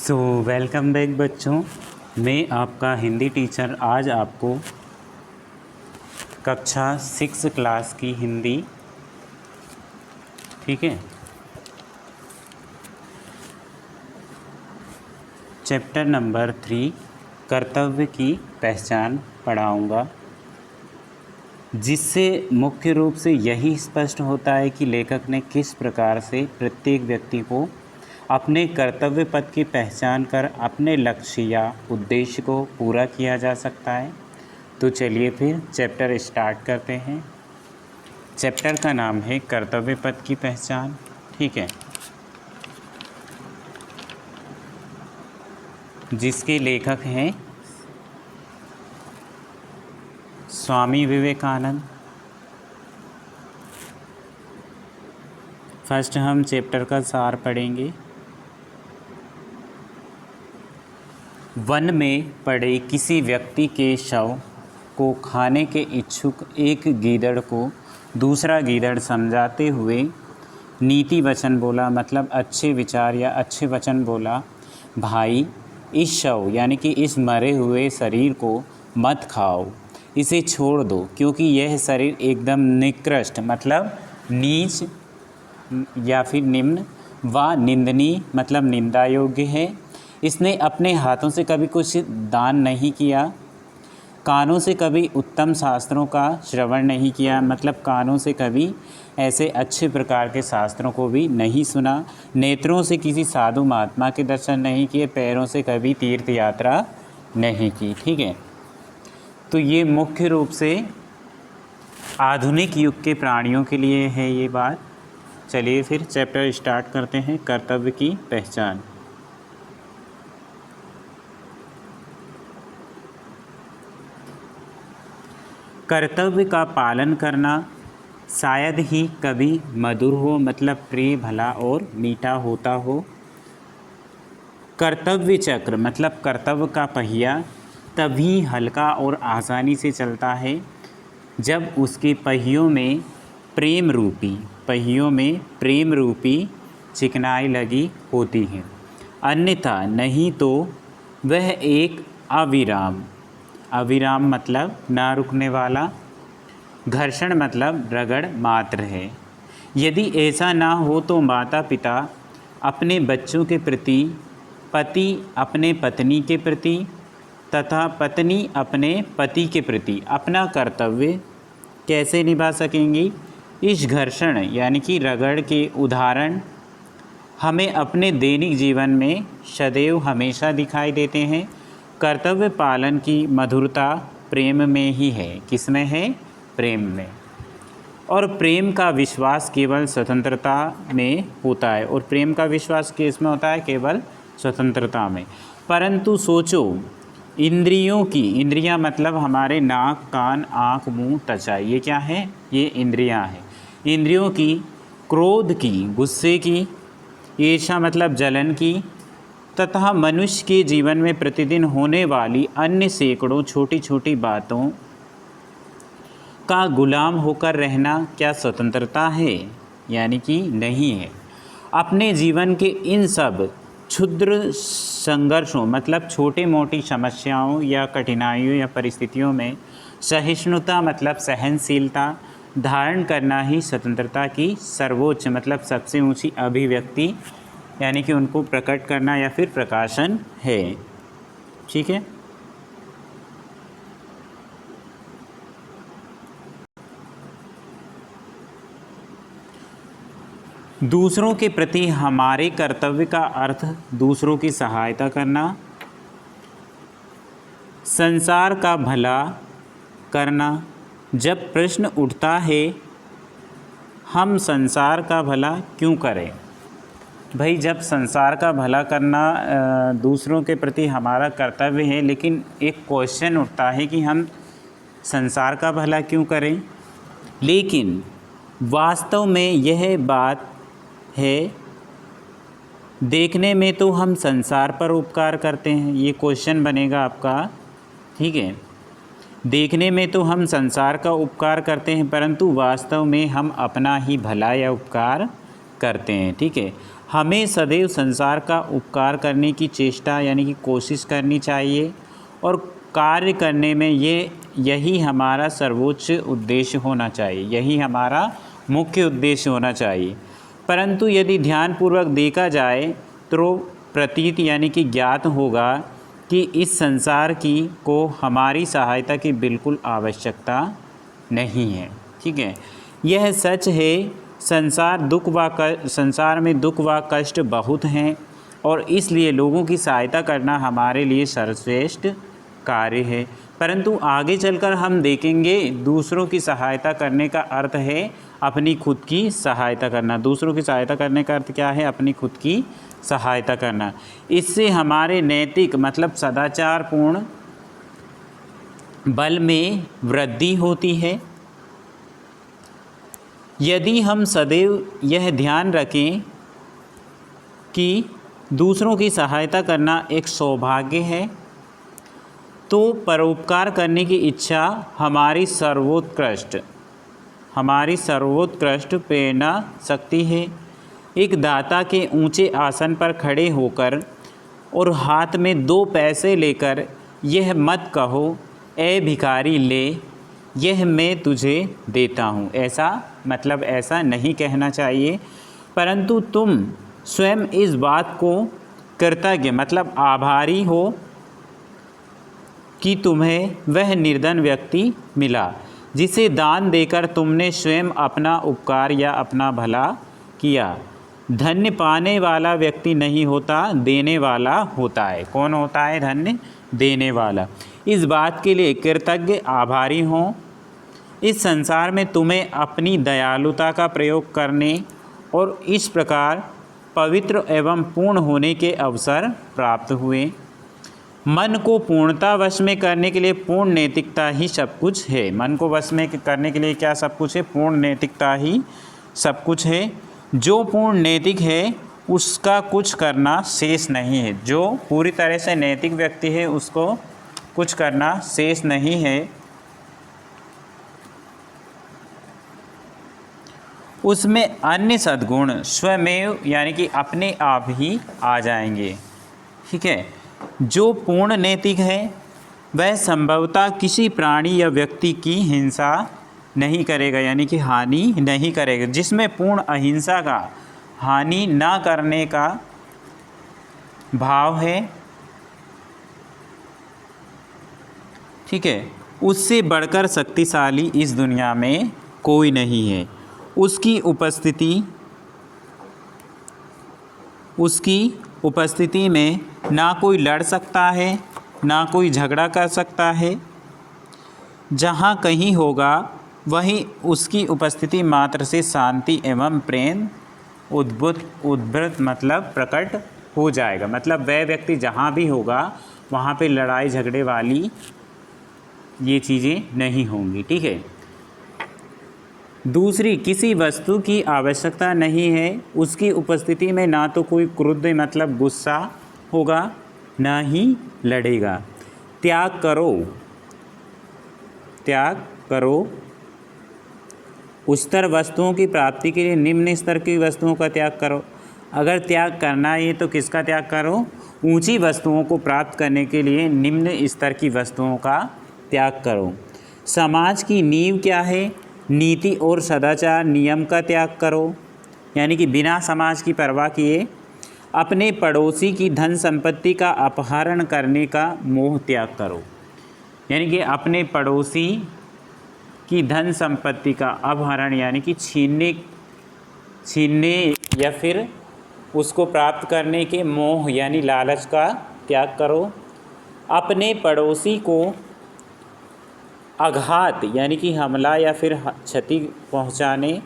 So welcome back बच्चों। मैं आपका हिंदी टीचर आज आपको कक्षा 6 क्लास की हिंदी, ठीक है, चैप्टर नंबर 3 कर्तव्य की पहचान पढ़ाऊंगा, जिससे मुख्य रूप से यही स्पष्ट होता है कि लेखक ने किस प्रकार से प्रत्येक व्यक्ति को अपने कर्तव्य पथ की पहचान कर अपने लक्ष्य या उद्देश्य को पूरा किया जा सकता है। तो चलिए फिर चैप्टर स्टार्ट करते हैं। चैप्टर का नाम है कर्तव्य पथ की पहचान, ठीक है, जिसके लेखक हैं स्वामी विवेकानंद। फर्स्ट हम चैप्टर का सार पढ़ेंगे। वन में पड़े किसी व्यक्ति के शव को खाने के इच्छुक एक गीदड़ को दूसरा गीदड़ समझाते हुए नीति वचन बोला, मतलब अच्छे विचार या अच्छे वचन बोला, भाई इस शव यानी कि इस मरे हुए शरीर को मत खाओ, इसे छोड़ दो, क्योंकि यह शरीर एकदम निकृष्ट मतलब नीच या फिर निम्न व निंदनीय मतलब निंदा योग्य है। इसने अपने हाथों से कभी कुछ दान नहीं किया, कानों से कभी उत्तम शास्त्रों का श्रवण नहीं किया, मतलब कानों से कभी ऐसे अच्छे प्रकार के शास्त्रों को भी नहीं सुना, नेत्रों से किसी साधु महात्मा के दर्शन नहीं किए, पैरों से कभी तीर्थ यात्रा नहीं की, ठीक है। तो ये मुख्य रूप से आधुनिक युग के प्राणियों के लिए है ये बात। चलिए फिर चैप्टर स्टार्ट करते हैं, कर्तव्य की पहचान। कर्तव्य का पालन करना शायद ही कभी मधुर हो, मतलब प्रिय, भला और मीठा होता हो। कर्तव्य चक्र मतलब कर्तव्य का पहिया तभी हल्का और आसानी से चलता है जब उसके पहियों में प्रेम रूपी चिकनाई लगी होती है, अन्यथा नहीं तो वह एक अविराम मतलब ना रुकने वाला, घर्षण मतलब रगड़ मात्र है। यदि ऐसा ना हो तो माता पिता अपने बच्चों के प्रति, पति अपने पत्नी के प्रति तथा पत्नी अपने पति के प्रति अपना कर्तव्य कैसे निभा सकेंगी। इस घर्षण यानी कि रगड़ के उदाहरण हमें अपने दैनिक जीवन में सदैव हमेशा दिखाई देते हैं। कर्तव्य पालन की मधुरता प्रेम में ही है। किसमें है? प्रेम में। और प्रेम का विश्वास केवल स्वतंत्रता में होता है, और प्रेम का विश्वास किसमें होता है? केवल स्वतंत्रता में। परंतु सोचो, इंद्रियां मतलब हमारे नाक, कान, आँख, मुंह, त्वचा, ये क्या है? ये इंद्रियां हैं। इंद्रियों की क्रोध की, गुस्से की, ईर्ष्या मतलब जलन की, तथा मनुष्य के जीवन में प्रतिदिन होने वाली अन्य सैकड़ों छोटी छोटी बातों का गुलाम होकर रहना क्या स्वतंत्रता है? यानी कि नहीं है। अपने जीवन के इन सब क्षुद्र संघर्षों मतलब छोटे मोटी समस्याओं या कठिनाइयों या परिस्थितियों में सहिष्णुता मतलब सहनशीलता धारण करना ही स्वतंत्रता की सर्वोच्च मतलब सबसे ऊंची अभिव्यक्ति यानी कि उनको प्रकट करना या फिर प्रकाशन है, ठीक है। दूसरों के प्रति हमारे कर्तव्य का अर्थ दूसरों की सहायता करना, संसार का भला करना। जब प्रश्न उठता है हम संसार का भला क्यों करें, भाई जब संसार का भला करना दूसरों के प्रति हमारा कर्तव्य है, लेकिन एक क्वेश्चन उठता है कि हम संसार का भला क्यों करें। लेकिन वास्तव में यह बात है, देखने में तो हम संसार पर उपकार करते हैं, ये क्वेश्चन बनेगा आपका, ठीक है। देखने में तो हम संसार का उपकार करते हैं, परंतु वास्तव में हम अपना ही भला या उपकार करते हैं, ठीक है। हमें सदैव संसार का उपकार करने की चेष्टा यानी कि कोशिश करनी चाहिए और कार्य करने में यही हमारा सर्वोच्च उद्देश्य होना चाहिए, यही हमारा मुख्य उद्देश्य होना चाहिए। परंतु यदि ध्यानपूर्वक देखा जाए तो प्रतीत यानी कि ज्ञात होगा कि इस संसार की को हमारी सहायता की बिल्कुल आवश्यकता नहीं है। ठीक है, यह सच है। संसार में दुख व कष्ट बहुत हैं और इसलिए लोगों की सहायता करना हमारे लिए सर्वश्रेष्ठ कार्य है। परंतु आगे चलकर हम देखेंगे दूसरों की सहायता करने का अर्थ है अपनी खुद की सहायता करना। दूसरों की सहायता करने का अर्थ क्या है? अपनी खुद की सहायता करना। इससे हमारे नैतिक मतलब सदाचारपूर्ण बल में वृद्धि होती है। यदि हम सदैव यह ध्यान रखें कि दूसरों की सहायता करना एक सौभाग्य है, तो परोपकार करने की इच्छा हमारी सर्वोत्कृष्ट प्रेरणा शक्ति है। एक दाता के ऊंचे आसन पर खड़े होकर और हाथ में 2 पैसे लेकर यह मत कहो, ए भिखारी ले, यह मैं तुझे देता हूँ, ऐसा नहीं कहना चाहिए। परंतु तुम स्वयं इस बात को कृतज्ञ मतलब आभारी हो कि तुम्हें वह निर्धन व्यक्ति मिला जिसे दान देकर तुमने स्वयं अपना उपकार या अपना भला किया। धन्य पाने वाला व्यक्ति नहीं होता, देने वाला होता है। कौन होता है धन्य? देने वाला। इस बात के लिए कृतज्ञ आभारी हो। इस संसार में तुम्हें अपनी दयालुता का प्रयोग करने और इस प्रकार पवित्र एवं पूर्ण होने के अवसर प्राप्त हुए। मन को पूर्णता वश में करने के लिए पूर्ण नैतिकता ही सब कुछ है। मन को वश में करने के लिए क्या सब कुछ है? पूर्ण नैतिकता ही सब कुछ है। जो पूर्ण नैतिक है उसका कुछ करना शेष नहीं है। जो पूरी तरह से नैतिक व्यक्ति है उसको कुछ करना शेष नहीं है। उसमें अन्य सद्गुण स्वमेव यानी कि अपने आप ही आ जाएंगे। ठीक है, जो पूर्ण नैतिक है वह संभवतः किसी प्राणी या व्यक्ति की हिंसा नहीं करेगा यानी कि हानि नहीं करेगा। जिसमें पूर्ण अहिंसा का हानि ना करने का भाव है, ठीक है, उससे बढ़कर शक्तिशाली इस दुनिया में कोई नहीं है। उसकी उपस्थिति में ना कोई लड़ सकता है ना कोई झगड़ा कर सकता है। जहाँ कहीं होगा वहीं उसकी उपस्थिति मात्र से शांति एवं प्रेम उद्भुत मतलब प्रकट हो जाएगा। मतलब वह व्यक्ति जहाँ भी होगा वहाँ पे लड़ाई झगड़े वाली ये चीज़ें नहीं होंगी। ठीक है। दूसरी, किसी वस्तु की आवश्यकता नहीं है, उसकी उपस्थिति में ना तो कोई क्रुद्ध मतलब गुस्सा होगा ना ही लड़ेगा। त्याग करो। उच्चतर वस्तुओं की प्राप्ति के लिए निम्न स्तर की वस्तुओं का त्याग करो। अगर त्याग करना है तो किसका त्याग करो? ऊंची वस्तुओं को प्राप्त करने के लिए निम्न स्तर की वस्तुओं का त्याग करो। समाज की नींव क्या है? नीति और सदाचार नियम का त्याग करो, यानी कि बिना समाज की परवाह किए अपने पड़ोसी की धन संपत्ति का अपहरण करने का मोह त्याग करो। यानी कि अपने पड़ोसी की धन संपत्ति का अपहरण यानी कि छीनने या फिर उसको प्राप्त करने के मोह यानी लालच का त्याग करो। अपने पड़ोसी को आघात यानी कि हमला या फिर क्षति पहुंचाने,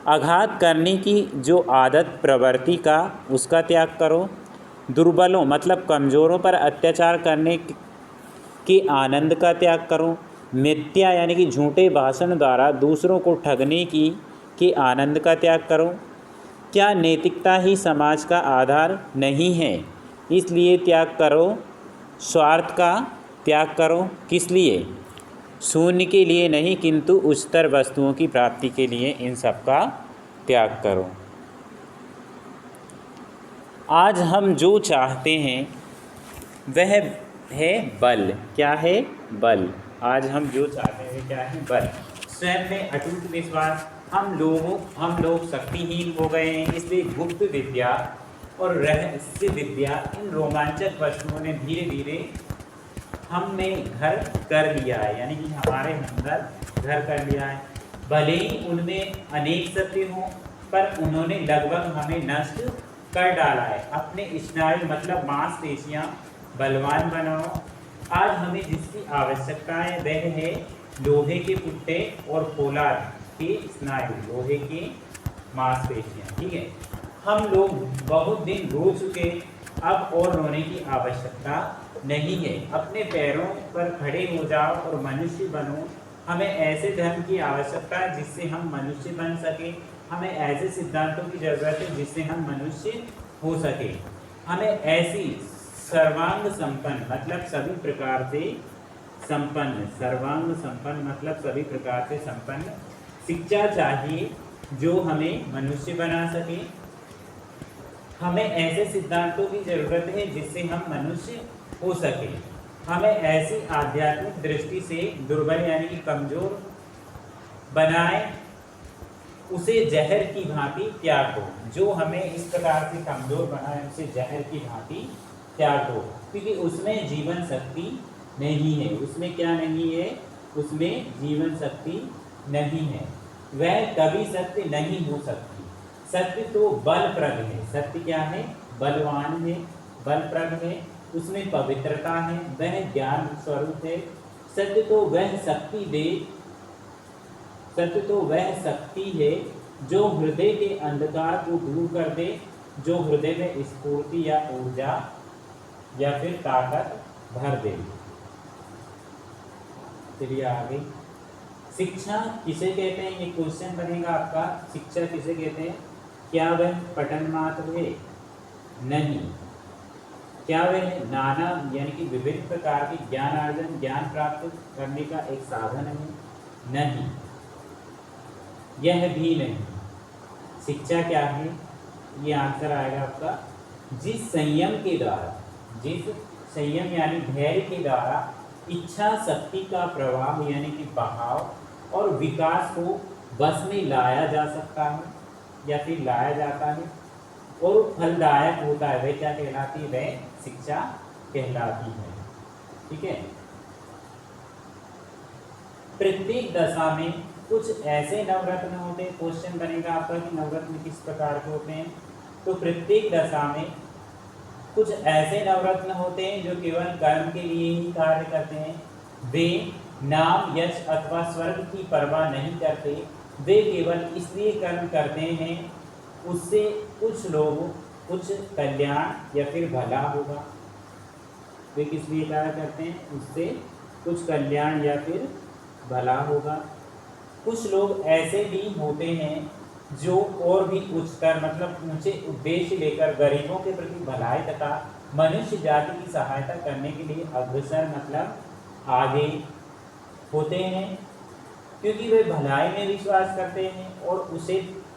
आघात करने की जो आदत प्रवृत्ति का उसका त्याग करो। दुर्बलों मतलब कमज़ोरों पर अत्याचार करने के आनंद का त्याग करो। मिथ्या यानी कि झूठे भाषण द्वारा दूसरों को ठगने के आनंद का त्याग करो। क्या नैतिकता ही समाज का आधार नहीं है? इसलिए त्याग करो। स्वार्थ का त्याग करो। किस लिए? शून्य के लिए नहीं किंतु उच्चतर वस्तुओं की प्राप्ति के लिए इन सब का त्याग करो। आज हम जो चाहते हैं वह है बल। क्या है? बल। आज हम जो चाहते हैं वह क्या है? बल। स्वयं में अटूट विश्वास। हम लोग शक्तिहीन हो गए हैं, इसलिए गुप्त विद्या और रहस्य विद्या, इन रोमांचक वस्तुओं ने धीरे धीरे हमने घर कर लिया है, यानी कि हमारे अंदर घर कर लिया है। भले ही उनमें अनेक सत्य हों, पर उन्होंने लगभग हमें नष्ट कर डाला है। अपने स्नायु मतलब मांसपेशियां बलवान बनाओ। आज हमें जिसकी आवश्यकता है वह है लोहे के पुट्टे और फौलाद के स्नायु, लोहे के मांसपेशियां। ठीक है, हम लोग बहुत दिन रो चुके, अब और रोने की आवश्यकता नहीं है। अपने पैरों पर खड़े हो जाओ और मनुष्य बनो। हमें ऐसे धर्म की आवश्यकता है जिससे हम मनुष्य बन सके। हमें ऐसे सिद्धांतों की जरूरत है जिससे हम मनुष्य हो सके। हमें ऐसी सर्वांग संपन्न मतलब सभी प्रकार से संपन्न, सर्वांग संपन्न मतलब सभी प्रकार से संपन्न शिक्षा चाहिए जो हमें मनुष्य बना सके। हमें ऐसे सिद्धांतों की जरूरत है जिससे हम मनुष्य हो सके। हमें ऐसी आध्यात्मिक दृष्टि से दुर्बल यानी कि कमजोर बनाए, उसे जहर की भांति त्याग दो। जो हमें इस प्रकार से कमजोर बनाए उसे जहर की भांति त्याग दो, क्योंकि उसमें जीवन शक्ति नहीं है। उसमें क्या नहीं है? उसमें जीवन शक्ति नहीं है। वह कभी सत्य नहीं हो सकती। सत्य तो बलप्रद है। सत्य क्या है? बलवान है, बलप्रद है। उसमें पवित्रता है, वह ज्ञान स्वरूप है। सत्य तो वह शक्ति दे, सत्य तो वह शक्ति है जो हृदय के अंधकार को दूर कर दे, जो हृदय में स्फूर्ति या ऊर्जा या फिर ताकत भर दे। चलिए आगे। शिक्षा किसे कहते हैं? ये क्वेश्चन बनेगा आपका। शिक्षा किसे कहते हैं? क्या वह पठन मात्र है? नहीं। क्या वह नाना यानी कि विभिन्न प्रकार के ज्ञान अर्जन, ज्ञान प्राप्त करने का एक साधन है? नहीं, यह भी नहीं। शिक्षा क्या है? ये आंसर आएगा आपका, जिस संयम के द्वारा, जिस संयम यानी धैर्य के द्वारा इच्छा शक्ति का प्रवाह यानी कि बहाव और विकास को बस में लाया जा सकता है या फिर लाया जाता है और फलदायक होता है, वह क्या कहलाती है? वह शिक्षा कहलाती है। ठीक है। प्रत्येक दशा में कुछ ऐसे नवरत्न होते हैं। क्वेश्चन बनेगा आपका कि नवरत्न किस प्रकार के होते हैं? तो प्रत्येक दशा में कुछ ऐसे नवरत्न होते हैं जो केवल कर्म के लिए ही कार्य करते हैं। वे नाम, यश अथवा स्वर्ग की परवाह नहीं करते। वे केवल इसलिए कर्म करते हैं उससे कुछ लोग कुछ कल्याण या फिर भला होगा। वे किस लिए कार्य करते हैं? उससे कुछ कल्याण या फिर भला होगा। कुछ लोग ऐसे भी होते हैं जो और भी उच्चतर मतलब ऊंचे उद्देश्य लेकर गरीबों के प्रति भलाई तथा मनुष्य जाति की सहायता करने के लिए अग्रसर मतलब आगे होते हैं, क्योंकि वे भलाई में विश्वास करते हैं और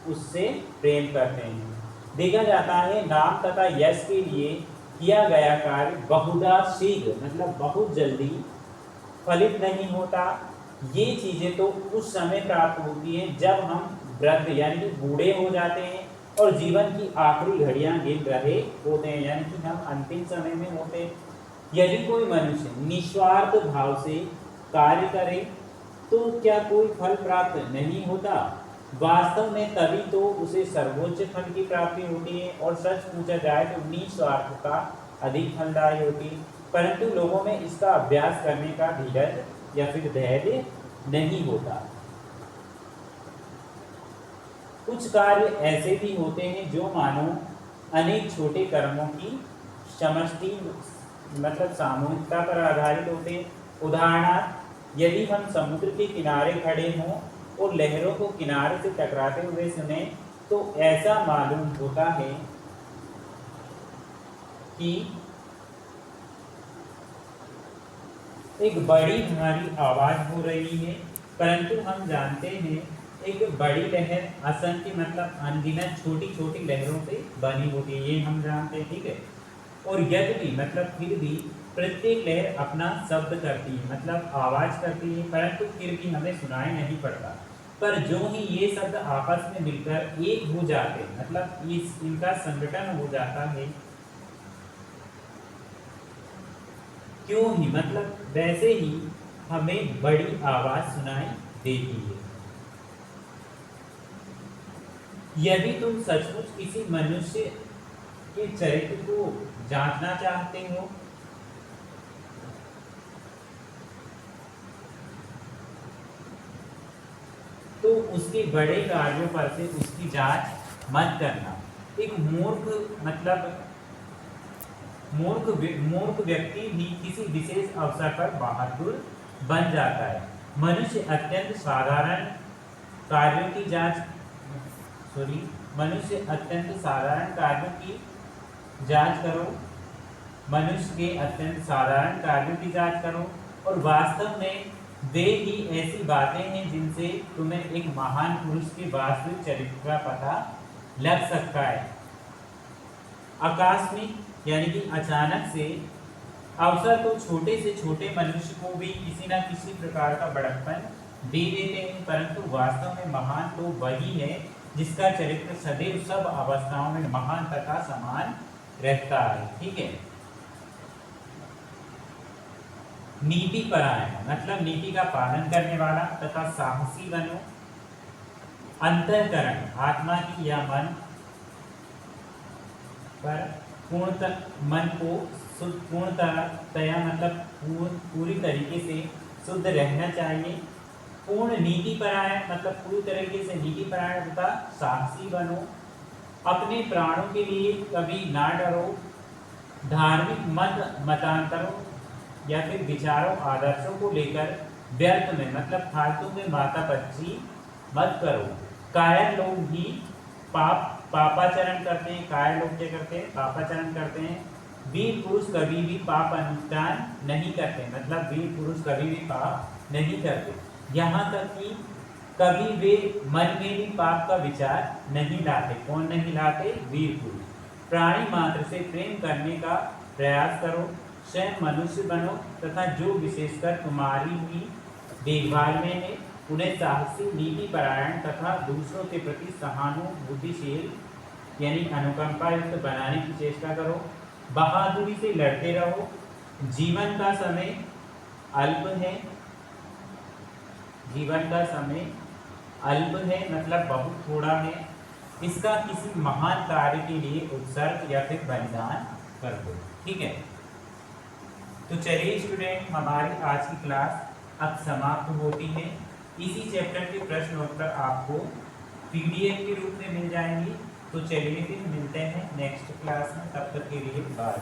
उससे प्रेम करते हैं। देखा जाता है नाम तथा यश के लिए किया गया कार्य बहुधा शीघ्र मतलब बहुत जल्दी फलित नहीं होता। ये चीज़ें तो उस समय प्राप्त होती हैं जब हम वृद्ध यानी कि बूढ़े हो जाते हैं और जीवन की आखिरी घड़ियां गिन रहे होते हैं, यानी कि हम अंतिम समय में होते हैं। यदि कोई मनुष्य निस्वार्थ भाव से कार्य करे तो क्या कोई फल प्राप्त नहीं होता? वास्तव में तभी तो उसे सर्वोच्च फल की प्राप्ति होती है और सच पूछा जाए तो निस्वार्थता अधिक फलदायी होती है, परंतु लोगों में इसका अभ्यास करने का धीरज या फिर धैर्य नहीं होता। कुछ कार्य ऐसे भी होते हैं जो मानो अनेक छोटे कर्मों की समष्टि मतलब सामूहिकता पर आधारित होते हैं। उदाहरणार्थ, यदि हम समुद्र के किनारे खड़े हों और लहरों को किनारे से टकराते हुए सुने तो ऐसा मालूम होता है कि एक बड़ी भारी आवाज हो रही है, परंतु हम जानते हैं एक बड़ी लहर असंख्य मतलब अनगिनत छोटी छोटी लहरों से बनी होती है, ये हम जानते हैं, ठीक है। और यद्यपि मतलब फिर भी प्रत्येक लहर अपना शब्द करती है, मतलब आवाज करती है, परंतु फिर भी हमें सुनाई नहीं पड़ता। पर जो ही ये शब्द आपस में मिलकर एक हो जाते हैं, मतलब इस इनका संगठन हो जाता है, क्यों ही मतलब वैसे ही हमें बड़ी आवाज सुनाई देती है। यदि तुम सचमुच किसी मनुष्य के चरित्र को जांचना चाहते हो तो उसके बड़े कार्यों पर से उसकी जांच मत करना। एक मूर्ख व्यक्ति भी किसी विशेष अवसर पर बहादुर बन जाता है। मनुष्य अत्यंत साधारण कार्यों की जांच सॉरी मनुष्य अत्यंत साधारण कार्यों की जांच करो मनुष्य के अत्यंत साधारण कार्यों की जांच करो, और वास्तव में वे ही ऐसी बातें हैं जिनसे तुम्हें एक महान पुरुष के वास्तविक चरित्र का पता लग सकता है। आकस्मिक यानी कि अचानक से अवसर तो छोटे से छोटे मनुष्य को भी किसी न किसी प्रकार का बड़प्पन दे देते हैं, परंतु वास्तव में महान तो वही है जिसका चरित्र सदैव सब अवस्थाओं में महान तथा समान रहता है, ठीक है। नीति परायण मतलब नीति का पालन करने वाला तथा साहसी बनो। अंतःकरण आत्मा की या मन पर मन को पूर्णतया मतलब पूरी तरीके से शुद्ध रहना चाहिए। पूर्ण नीति परायण मतलब पूरी तरीके से नीति परायण तथा साहसी बनो। अपने प्राणों के लिए कभी ना डरो। धार्मिक मतांतरों या फिर विचारों आदर्शों को लेकर व्यर्थ में मतलब फालतू में मातापच्ची मत करो। कायर लोग ही पापाचरण करते हैं। कायर लोग क्या करते हैं? पापाचरण करते हैं। वीर पुरुष कभी भी पाप अनुष्ठान नहीं करते, मतलब वीर पुरुष कभी भी पाप नहीं करते। यहाँ तक कि कभी वे मन में भी पाप का विचार नहीं लाते। कौन नहीं लाते? वीर पुरुष। प्राणी मात्र से प्रेम करने का प्रयास करो। स्वयं मनुष्य बनो तथा जो विशेषकर तुम्हारी ही देखभाल में है उन्हें साहसी, नीति परायण तथा दूसरों के प्रति सहानुभूतिशील यानी अनुकंपा युक्त बनाने की चेष्टा करो। बहादुरी से लड़ते रहो। जीवन का समय अल्प है। जीवन का समय अल्प है मतलब बहुत थोड़ा है। इसका किसी महान कार्य के लिए उत्सर्ग या फिर बलिदान कर दो, ठीक है। तो चलिए स्टूडेंट, हमारी आज की क्लास अब समाप्त होती है। इसी चैप्टर के प्रश्न उत्तर आपको पीडीएफ के रूप में मिल जाएंगी। तो चलिए फिर मिलते हैं नेक्स्ट क्लास में, तब तक के लिए बाय।